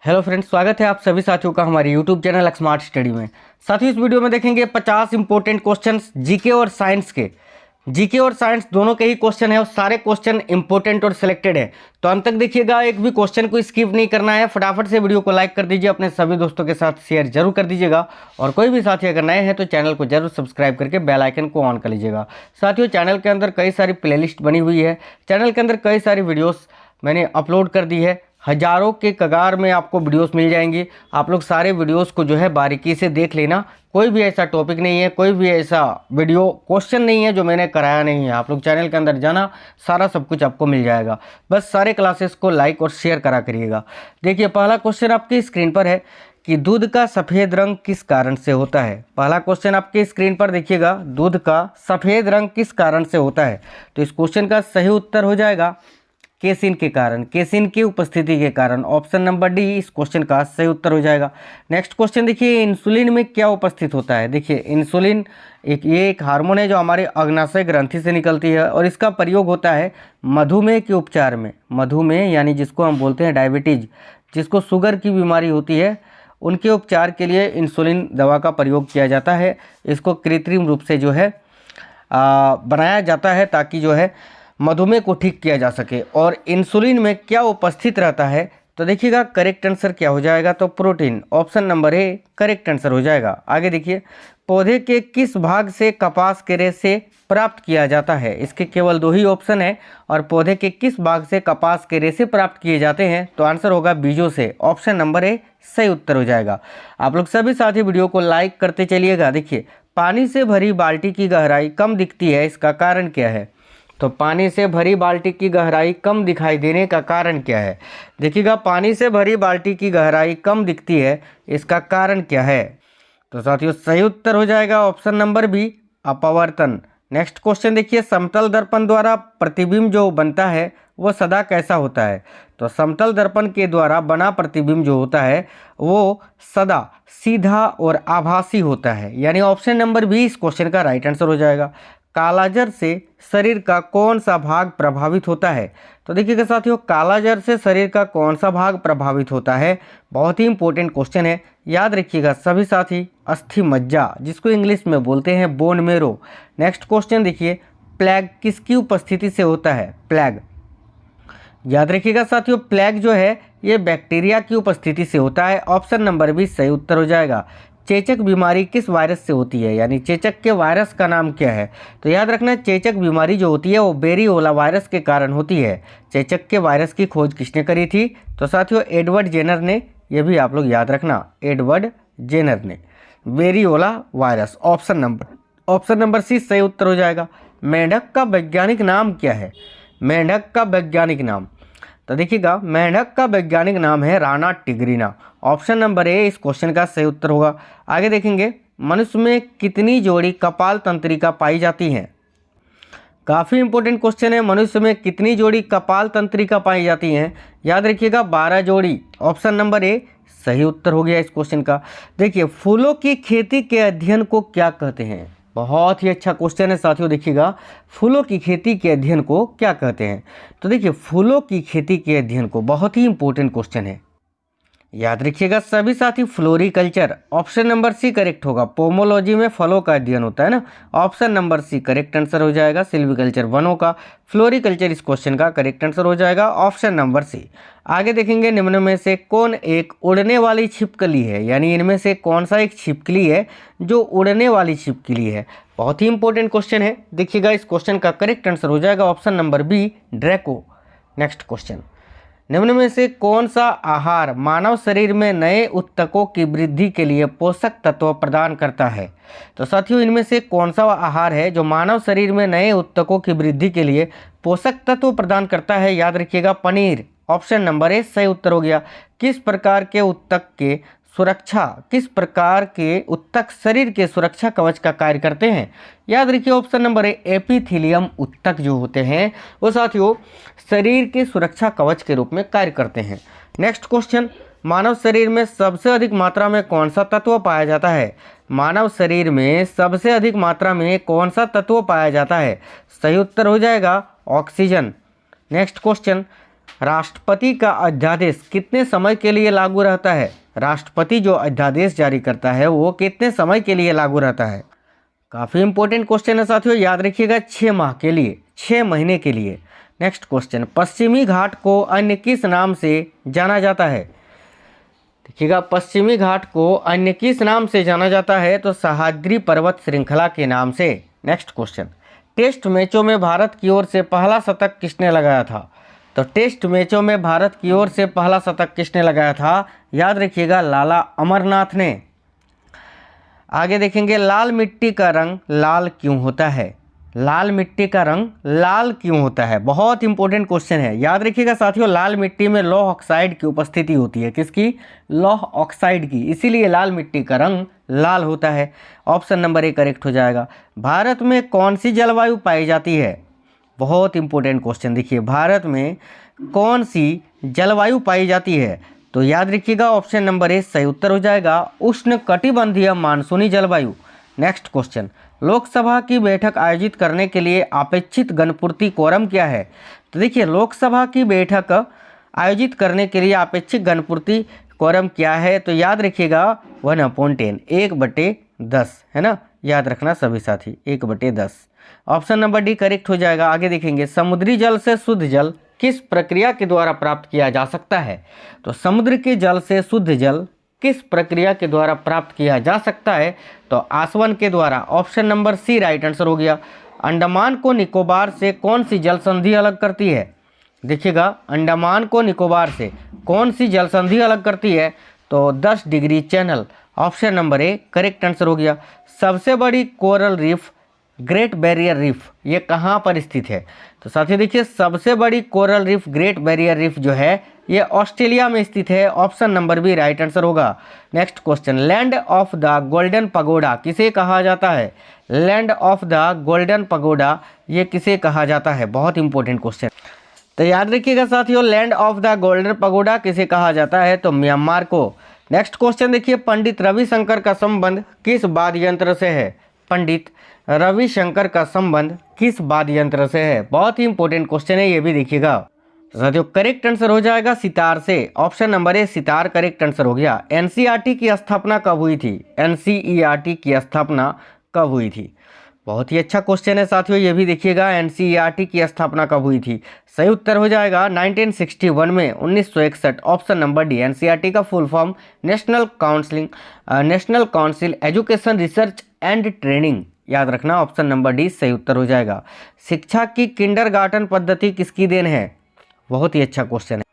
Hello friends, स्वागत है आप सभी साथियों का हमारे यूट्यूब चैनल स्मार्ट स्टडी में। साथियों, इस वीडियो में देखेंगे 50 इंपॉर्टेंट क्वेश्चंस जीके और साइंस के। जीके और साइंस दोनों के ही क्वेश्चन है और सारे क्वेश्चन इंपॉर्टेंट और सिलेक्टेड है, तो अंत तक देखिएगा। एक भी क्वेश्चन को स्किप नहीं करना है। फटाफट से वीडियो को लाइक कर दीजिए, अपने सभी दोस्तों के साथ शेयर जरूर कर दीजिएगा और कोई भी साथी अगर नए हैं तो चैनल को जरूर सब्सक्राइब करके बेल आइकन को ऑन कर लीजिएगा। साथियों, चैनल के अंदर कई सारी प्लेलिस्ट बनी हुई है, चैनल के अंदर कई सारी वीडियोस मैंने अपलोड कर दी है। हजारों के कगार में आपको वीडियोस मिल जाएंगी। आप लोग सारे वीडियोस को जो है बारीकी से देख लेना। कोई भी ऐसा टॉपिक नहीं है, कोई भी ऐसा वीडियो क्वेश्चन नहीं है जो मैंने कराया नहीं है। आप लोग चैनल के अंदर जाना, सारा सब कुछ आपको मिल जाएगा। बस सारे क्लासेस को लाइक और शेयर करा करिएगा। देखिए, पहला क्वेश्चन आपकी स्क्रीन पर है कि दूध का सफ़ेद रंग किस कारण से होता है। पहला क्वेश्चन आपकी स्क्रीन पर देखिएगा, दूध का सफ़ेद रंग किस कारण से होता है। तो इस क्वेश्चन का सही उत्तर हो जाएगा केसिन के कारण, केसिन की उपस्थिति के कारण। ऑप्शन नंबर डी इस क्वेश्चन का सही उत्तर हो जाएगा। नेक्स्ट क्वेश्चन देखिए, इंसुलिन में क्या उपस्थित होता है। देखिए, इंसुलिन एक हार्मोन है जो हमारे अग्नाशय ग्रंथि से निकलती है और इसका प्रयोग होता है मधुमेह के उपचार में। मधुमेह यानी जिसको हम बोलते हैं डायबिटीज, जिसको शुगर की बीमारी होती है, उनके उपचार के लिए इंसुलिन दवा का प्रयोग किया जाता है। इसको कृत्रिम रूप से जो है बनाया जाता है ताकि जो है मधुमेह को ठीक किया जा सके। और इंसुलिन में क्या उपस्थित रहता है, तो देखिएगा करेक्ट आंसर क्या हो जाएगा, तो protein. Option number A correct answer हो जाएगा। आगे देखिए, पौधे के किस भाग से कपास के रेशे प्राप्त किया जाता है। इसके केवल दो ही ऑप्शन है और पौधे के किस भाग से कपास के रेशे प्राप्त किए जाते हैं, तो आंसर होगा बीजों से। ऑप्शन नंबर ए सही उत्तर हो जाएगा। आप लोग सभी साथी वीडियो को लाइक करते चलिएगा। देखिए, पानी से भरी बाल्टी की गहराई कम दिखती है, इसका कारण क्या है। तो पानी से भरी बाल्टी की गहराई कम दिखाई देने का कारण क्या है। देखिएगा, पानी से भरी बाल्टी की गहराई कम दिखती है, इसका कारण क्या है। तो साथियों, सही उत्तर हो जाएगा ऑप्शन नंबर बी, अपवर्तन। नेक्स्ट क्वेश्चन देखिए, समतल दर्पण द्वारा प्रतिबिंब जो बनता है वो सदा कैसा होता है। तो समतल दर्पण के द्वारा बना प्रतिबिंब जो होता है वो सदा सीधा और आभासी होता है, यानी ऑप्शन नंबर बी इस क्वेश्चन का राइट आंसर हो जाएगा। कालाजार से शरीर का कौन सा भाग प्रभावित होता है। तो देखिएगा साथियों, कालाजार से शरीर का कौन सा भाग प्रभावित होता है, बहुत ही इंपॉर्टेंट क्वेश्चन है। याद रखिएगा सभी साथी, अस्थि मज्जा, जिसको इंग्लिश में बोलते हैं बोन मेरो। नेक्स्ट क्वेश्चन देखिए, प्लेग किसकी उपस्थिति से होता है। प्लेग, याद रखिएगा साथियों, प्लेग जो है ये बैक्टीरिया की उपस्थिति से होता है। ऑप्शन नंबर बी सही उत्तर हो जाएगा। चेचक बीमारी किस वायरस से होती है, यानी चेचक के वायरस का नाम क्या है। तो याद रखना, चेचक बीमारी जो होती है वो वेरिओला वायरस के कारण होती है। चेचक के वायरस की खोज किसने करी थी, तो साथियों एडवर्ड जेनर ने। ये भी आप लोग याद रखना, एडवर्ड जेनर ने। वेरिओला वायरस, ऑप्शन नंबर सी सही उत्तर हो जाएगा। मेंढक का वैज्ञानिक नाम क्या है। मेंढक का वैज्ञानिक नाम, तो देखिएगा मेंढक का वैज्ञानिक नाम है राना टिग्रिना। ऑप्शन नंबर ए इस क्वेश्चन का सही उत्तर होगा। आगे देखेंगे, मनुष्य में कितनी जोड़ी कपाल तंत्रिका पाई जाती हैं। काफ़ी इंपॉर्टेंट क्वेश्चन है, मनुष्य में कितनी जोड़ी कपाल तंत्रिका पाई जाती हैं। याद रखिएगा 12 जोड़ी। ऑप्शन नंबर ए सही उत्तर हो गया इस क्वेश्चन का। देखिए, फूलों की खेती के अध्ययन को क्या कहते हैं। बहुत ही अच्छा क्वेश्चन है साथियों। देखिएगा, फूलों की खेती के अध्ययन को क्या कहते हैं। तो देखिए, फूलों की खेती के अध्ययन को, बहुत ही इंपॉर्टेंट क्वेश्चन है, याद रखिएगा सभी साथी, floriculture. Option number C correct होगा। पोमोलॉजी में फलों का अध्ययन होता है ना, option number C correct answer हो जाएगा। सिल्वीकल्चर वनों का, फ्लोरिकल्चर इस क्वेश्चन का करेक्ट आंसर हो जाएगा। Option number C. आगे देखेंगे, निम्न में से कौन एक उड़ने वाली छिपकली है, यानी इनमें से कौन सा एक छिपकली है जो उड़ने वाली छिपकली है। बहुत ही इंपॉर्टेंट क्वेश्चन है। देखिएगा, इस क्वेश्चन का करेक्ट आंसर हो जाएगा option number B, Draco. Next question, निम्न में से कौन सा आहार मानव शरीर में नए उत्तकों की वृद्धि के लिए पोषक तत्व प्रदान करता है। तो साथियों, इनमें से कौन सा आहार है जो मानव शरीर में नए उत्तकों की वृद्धि के लिए पोषक तत्व प्रदान करता है। याद रखिएगा पनीर। ऑप्शन नंबर ए सही उत्तर हो गया। किस प्रकार के उत्तक शरीर के सुरक्षा कवच का कार्य करते हैं। याद रखिए ऑप्शन नंबर ए, एपिथेलियम उत्तक जो होते हैं वो साथियों शरीर के सुरक्षा कवच के रूप में कार्य करते हैं। नेक्स्ट क्वेश्चन, मानव शरीर में सबसे अधिक मात्रा में कौन सा तत्व पाया जाता है। मानव शरीर में सबसे अधिक मात्रा में कौन सा तत्व पाया जाता है। सही उत्तर हो जाएगा ऑक्सीजन। नेक्स्ट क्वेश्चन, राष्ट्रपति का अध्यादेश कितने समय के लिए लागू रहता है? राष्ट्रपति जो अध्यादेश जारी करता है वो कितने समय के लिए लागू रहता है? काफ़ी इंपॉर्टेंट क्वेश्चन है साथियों, याद रखिएगा 6 माह के लिए, 6 महीने के लिए। नेक्स्ट क्वेश्चन, पश्चिमी घाट को अन्य किस नाम से जाना जाता है? देखिएगा पश्चिमी घाट को अन्य किस नाम से जाना जाता है? तो सह्याद्री पर्वत श्रृंखला के नाम से। नेक्स्ट क्वेश्चन, टेस्ट मैचों में भारत की ओर से पहला शतक किसने लगाया था? तो टेस्ट मैचों में भारत की ओर से पहला शतक किसने लगाया था? याद रखिएगा लाला अमरनाथ ने। आगे देखेंगे, लाल मिट्टी का रंग लाल क्यों होता है? लाल मिट्टी का रंग लाल क्यों होता है? बहुत इंपॉर्टेंट क्वेश्चन है, याद रखिएगा साथियों, लाल मिट्टी में लौह ऑक्साइड की उपस्थिति होती है। किसकी? लौह ऑक्साइड की, इसीलिए लाल मिट्टी का रंग लाल होता है। ऑप्शन नंबर ए करेक्ट हो जाएगा। भारत में कौन सी जलवायु पाई जाती है? बहुत इंपॉर्टेंट क्वेश्चन, देखिए भारत में कौन सी जलवायु पाई जाती है? तो याद रखिएगा ऑप्शन नंबर ए सही उत्तर हो जाएगा, उष्ण कटिबंधीय मानसूनी जलवायु। नेक्स्ट क्वेश्चन, लोकसभा की बैठक आयोजित करने के लिए अपेक्षित गणपूर्ति कोरम क्या है? तो देखिए लोकसभा की बैठक आयोजित करने के लिए अपेक्षित गणपूर्ति कोरम क्या है? तो याद रखिएगा 1/10, 1/10 है ना, याद रखना सभी साथी, 1/10। ऑप्शन नंबर डी करेक्ट हो जाएगा। आगे देखेंगे, समुद्री जल से शुद्ध जल किस प्रक्रिया के द्वारा प्राप्त किया जा सकता है? तो समुद्र के जल से शुद्ध जल किस प्रक्रिया के द्वारा प्राप्त किया जा सकता है? तो आसवन के द्वारा। Option number C right answer हो गया। अंडमान को निकोबार से कौन सी जल संधि अलग करती है? देखिएगा अंडमान को निकोबार से कौन सी जल संधि अलग करती है? तो 10 degree channel. Option number A correct answer हो गया। सबसे बड़ी coral reef great barrier reef ये कहाँ पर स्थित है? तो साथियों देखिए सबसे बड़ी coral reef great barrier reef जो है ये ऑस्ट्रेलिया में स्थित है। Option number B right answer होगा। Next question, land of the golden pagoda किसे कहा जाता है? Land of the golden pagoda ये किसे कहा जाता है? बहुत इंपॉर्टेंट क्वेश्चन, तो याद रखिएगा साथियों, land of the golden pagoda किसे कहा जाता है? तो म्यांमार को। नेक्स्ट क्वेश्चन देखिए, पंडित रविशंकर का संबंध किस वाद्य यंत्र से है? पंडित रविशंकर का संबंध किस वाद्य यंत्र से है? बहुत ही इंपॉर्टेंट क्वेश्चन है, ये भी देखिएगा। तो साथियों करेक्ट आंसर हो जाएगा सितार से। Option number A sitar correct answer हो गया। एनसीईआरटी की स्थापना कब हुई थी? एनसीईआरटी की स्थापना कब हुई थी? बहुत ही अच्छा क्वेश्चन है साथियों, ये भी देखिएगा, एनसीईआरटी की स्थापना कब हुई थी? सही उत्तर हो जाएगा 1961 में, 1961। Option number D. एनसीईआरटी का full form national council education research and training, याद रखना ऑप्शन नंबर डी सही उत्तर हो जाएगा। शिक्षा की किंडरगार्टन पद्धति किसकी देन है? बहुत ही अच्छा क्वेश्चन है,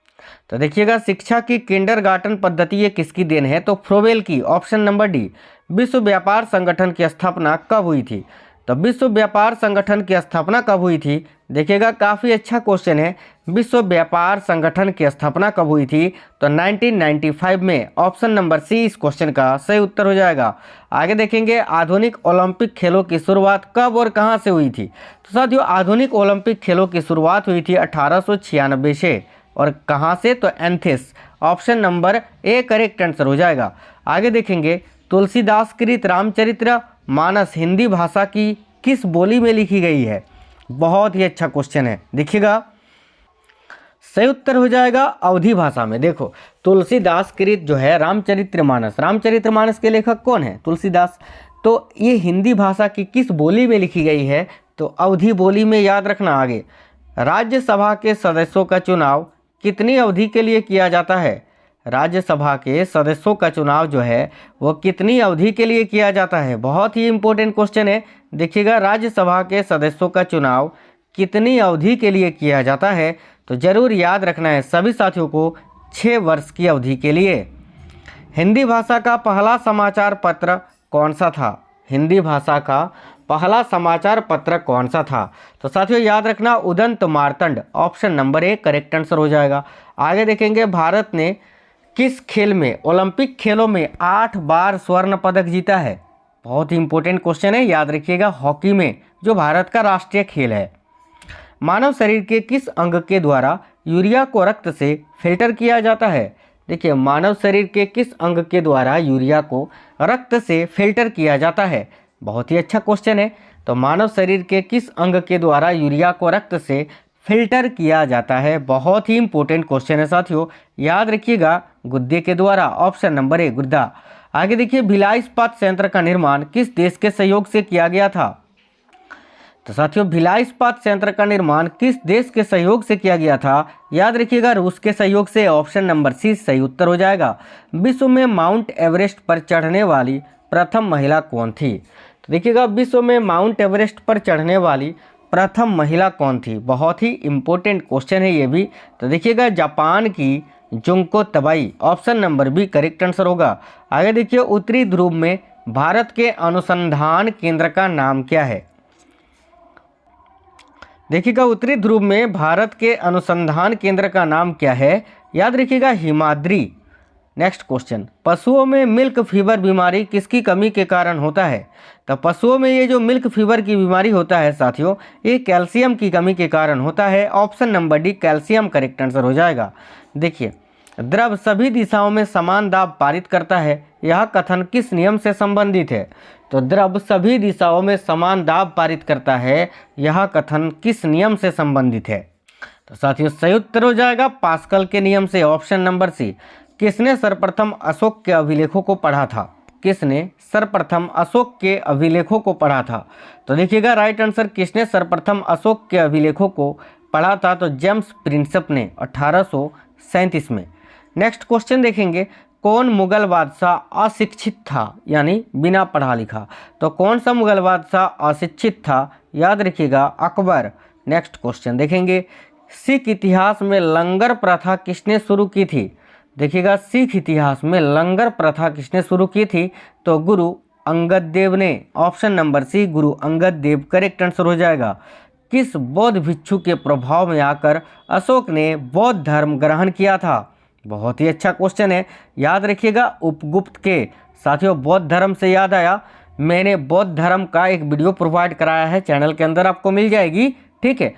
तो देखिएगा शिक्षा की किंडरगार्टन पद्धति ये किसकी देन है? तो फ्रोवेल की। Option number D. विश्व व्यापार संगठन की स्थापना कब हुई थी? तो विश्व व्यापार संगठन की स्थापना कब हुई थी? देखिएगा काफ़ी अच्छा क्वेश्चन है, विश्व व्यापार संगठन की स्थापना कब हुई थी? तो 1995 में। ऑप्शन नंबर सी इस क्वेश्चन का सही उत्तर हो जाएगा। आगे देखेंगे, आधुनिक ओलंपिक खेलों की शुरुआत कब और कहां से हुई थी? तो साथियों आधुनिक ओलंपिक खेलों की शुरुआत हुई थी 1896 से, और कहां से? तो Athens. Option number A correct answer हो जाएगा। आगे देखेंगे, तुलसीदास कृत रामचरित्र मानस हिंदी भाषा की किस बोली में लिखी गई है? बहुत ही अच्छा क्वेश्चन है, देखिएगा सही उत्तर हो जाएगा अवधी भाषा में। देखो तुलसीदास कृत जो है रामचरितमानस के लेखक कौन है? तुलसीदास। तो ये हिंदी भाषा की किस बोली में लिखी गई है? तो अवधी बोली में, याद रखना। आगे, राज्यसभा के सदस्यों का चुनाव कितनी अवधि के लिए किया जाता है? राज्यसभा के सदस्यों का चुनाव जो है वो कितनी अवधि के लिए किया जाता है? बहुत ही इंपॉर्टेंट क्वेश्चन है, देखिएगा राज्यसभा के सदस्यों का चुनाव कितनी अवधि के लिए किया जाता है? तो जरूर याद रखना है सभी साथियों को, 6 वर्ष की अवधि के लिए। हिंदी भाषा का पहला समाचार पत्र कौन सा था? हिंदी भाषा का पहला समाचार पत्र कौन सा था? तो साथियों याद रखना Udant Martand. Option number A correct answer हो जाएगा। आगे देखेंगे, भारत ने किस खेल में, ओलंपिक खेलों में 8 बार स्वर्ण पदक जीता है? बहुत ही इंपॉर्टेंट क्वेश्चन है, याद रखिएगा हॉकी में, जो भारत का राष्ट्रीय खेल है। मानव शरीर के किस अंग के द्वारा यूरिया को रक्त से फिल्टर किया जाता है? देखिए मानव शरीर के किस अंग के द्वारा यूरिया को रक्त से फिल्टर किया जाता है? बहुत ही अच्छा क्वेश्चन है। तो मानव शरीर के किस अंग के द्वारा यूरिया को रक्त से फिल्टर किया जाता है? बहुत ही इंपॉर्टेंट क्वेश्चन है साथियों, याद रखिएगा, गुद्दे के द्वारा। ऑप्शन नंबर ए गुर्दा। आगे देखिए, भिलाई इस्पात संयंत्र का निर्माण किस देश के सहयोग से किया गया था? तो साथियों, भिलाई इस्पात संयंत्र का निर्माण किस देश के सहयोग से किया गया था? याद रखिएगा, रूस के सहयोग से। ऑप्शन नंबर सी सही उत्तर हो जाएगा। विश्व में माउंट एवरेस्ट पर चढ़ने वाली प्रथम महिला कौन थी? तो देखिएगा, विश्व में माउंट एवरेस्ट पर चढ़ने वाली प्रथम महिला कौन थी? बहुत ही इंपॉर्टेंट क्वेश्चन है ये भी। तो देखिएगा, जापान की Junko Tabei. Option number B correct answer होगा। आगे देखिए, उत्तरी ध्रुव में भारत के अनुसंधान केंद्र का नाम क्या है? देखिएगा, उत्तरी ध्रुव में भारत के अनुसंधान केंद्र का नाम क्या है? याद रखिएगा, हिमाद्री। नेक्स्ट क्वेश्चन, पशुओं में मिल्क फीवर बीमारी किसकी कमी के कारण होता है? तो पशुओं में ये जो मिल्क फीवर की बीमारी होता है साथियों, ये कैल्शियम की कमी के कारण होता है। Option number D calcium correct answer हो जाएगा। देखिए, द्रव सभी दिशाओं में समान दाब पारित करता है, यह कथन किस नियम से संबंधित है? तो द्रव सभी दिशाओं में समान दाब पारित करता है, यह कथन किस नियम से संबंधित है? तो साथियों, सही उत्तर हो जाएगा पास्कल के नियम से। Option number C. किसने सर्वप्रथम अशोक के अभिलेखों को पढ़ा था? किसने सर्वप्रथम अशोक के अभिलेखों को पढ़ा था? तो देखिएगा, राइट आंसर, किसने सर्वप्रथम अशोक के अभिलेखों को पढ़ा था? तो जेम्स प्रिंसेप ने 1837 में। नेक्स्ट क्वेश्चन देखेंगे, कौन मुगल बादशाह अशिक्षित था, यानी बिना पढ़ा लिखा? तो कौन सा मुगल बादशाह अशिक्षित था? याद रखिएगा, अकबर। नेक्स्ट क्वेश्चन देखेंगे, सिख इतिहास में लंगर प्रथा किसने शुरू की थी? देखिएगा, सिख इतिहास में लंगर प्रथा किसने शुरू की थी? तो गुरु अंगद देव ने। ऑप्शन नंबर सी गुरु अंगद देव करेक्ट आंसर हो जाएगा। किस बौद्ध भिक्षु के प्रभाव में आकर अशोक ने बौद्ध धर्म ग्रहण किया था? बहुत ही अच्छा क्वेश्चन है, याद रखिएगा, उपगुप्त के। साथियों, बौद्ध धर्म से याद आया, मैंने बौद्ध धर्म का एक वीडियो प्रोवाइड कराया है, चैनल के अंदर आपको मिल जाएगी, ठीक है,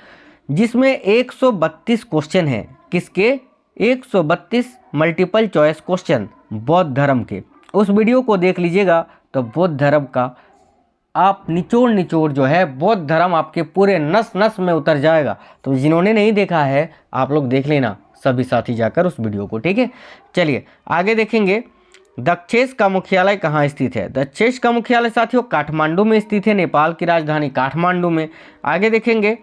जिसमें 132 क्वेश्चन हैं। किसके? 132 मल्टीपल चॉइस क्वेश्चन बौद्ध धर्म के। उस वीडियो को देख लीजिएगा तो बौद्ध धर्म का आप निचोड़ जो है, बौद्ध धर्म आपके पूरे नस नस में उतर जाएगा। तो जिन्होंने नहीं देखा है, आप लोग देख लेना सभी साथी जाकर उस वीडियो को, ठीक है। चलिए आगे देखेंगे, दक्षेश का मुख्यालय कहाँ स्थित है? दक्षेश का मुख्यालय साथियों काठमांडू में स्थित है, नेपाल की राजधानी काठमांडू में। आगे देखेंगे,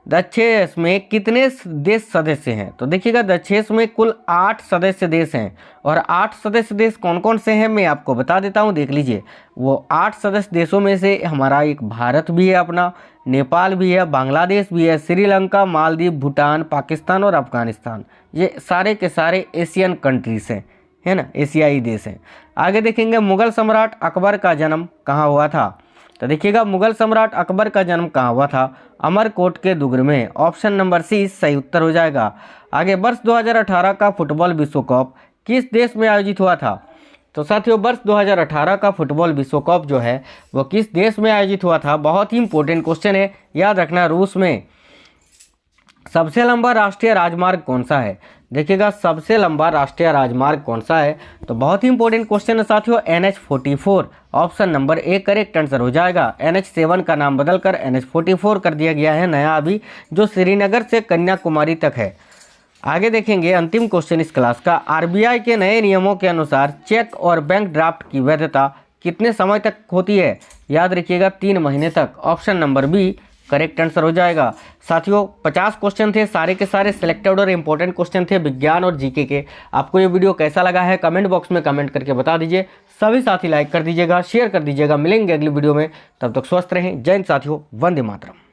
दक्षेश में कितने देश सदस्य हैं? तो देखिएगा, दक्षेश में कुल 8 सदस्य देश हैं, और 8 सदस्य देश कौन कौन से हैं मैं आपको बता देता हूं, देख लीजिए। वो 8 सदस्य देशों में से हमारा एक भारत भी है, अपना नेपाल भी है, बांग्लादेश भी है, श्रीलंका, मालदीव, भूटान, पाकिस्तान और अफगानिस्तान। ये सारे के सारे एशियन कंट्रीज हैं, है ना, एशियाई देश हैं। आगे देखेंगे, मुगल सम्राट अकबर का जन्म कहाँ हुआ था? तो देखिएगा, मुगल सम्राट अकबर का जन्म कहाँ हुआ था? अमरकोट के दुर्ग में। ऑप्शन नंबर सी सही उत्तर हो जाएगा। आगे, वर्ष 2018 का फुटबॉल विश्व कप किस देश में आयोजित हुआ था? तो साथियों, वर्ष 2018 का फुटबॉल विश्व कप जो है वो किस देश में आयोजित हुआ था? बहुत ही इंपॉर्टेंट क्वेश्चन है, याद रखना, रूस में। सबसे लंबा राष्ट्रीय राजमार्ग कौन सा है? देखिएगा, सबसे लंबा राष्ट्रीय राजमार्ग कौन सा है? तो बहुत ही इंपॉर्टेंट क्वेश्चन है साथियों, NH44। Option number A correct answer हो जाएगा। NH7 का नाम बदलकर NH44 कर दिया गया है नया अभी, जो श्रीनगर से कन्याकुमारी तक है। आगे देखेंगे, अंतिम क्वेश्चन इस क्लास का, RBI के नए नियमों के अनुसार चेक और बैंक ड्राफ्ट की वैधता कितने समय तक होती है? याद रखिएगा, 3 महीने तक। Option number B correct answer हो जाएगा। साथियों, 50 क्वेश्चन थे, सारे के सारे सिलेक्टेड और इंपॉर्टेंट क्वेश्चन थे विज्ञान और जीके के। आपको ये वीडियो कैसा लगा है कमेंट बॉक्स में कमेंट करके बता दीजिए। सभी साथी लाइक कर दीजिएगा, शेयर कर दीजिएगा। मिलेंगे अगली वीडियो में, तब तक स्वस्थ रहें। जय हिंद साथियों, वंदे मातरम।